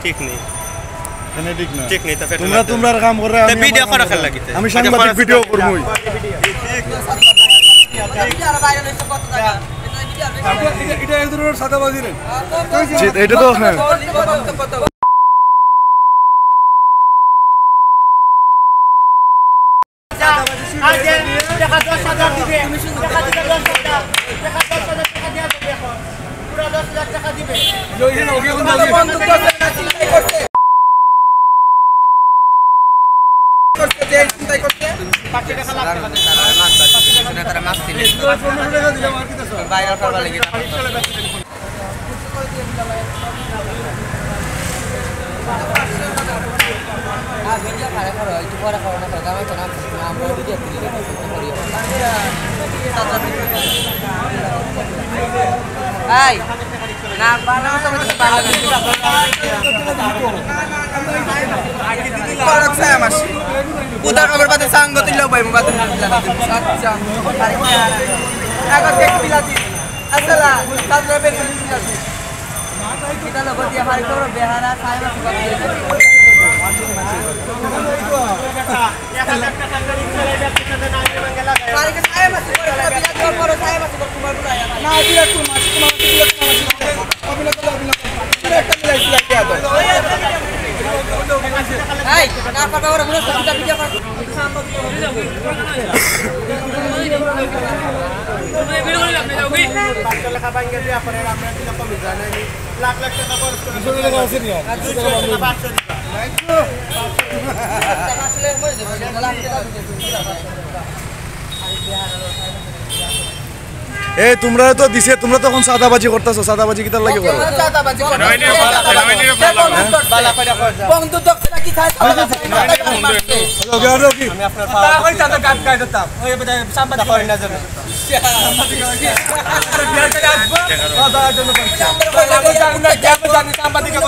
ঠিক নেই ঠিক নেই তোমরা কাম করে ভিডিও করা খেলা লাগিতে আমি সাংবাদিক ভিডিও করবো এটা এক ধরনের সাদাবাজি রে এটা তো হ্যাঁ Putar kabar pada sanggot ilo bay mo pada agak tek pilati asala satra be pilati kita logo dia hari ko behara saya masih bagus hari ke saya masih pilati baru saya masih berkumar budaya nah dia tuh masih hai, kenapa kau orang mulai kita video kan? এই তোমরা তো দিছে তোমরা তখন সাদাবাজি করতেছো সাদাবাজি কিতার লাগে করো সাদাবাজি করো বালা কইরা কর বন্ধু দক্ষিণা কি খায় আমি আপনার পাওয়া কই তাতে গাত গায় দিতাম ওই বড় সাম্বাদিক কই না জানো সাম্বাদিক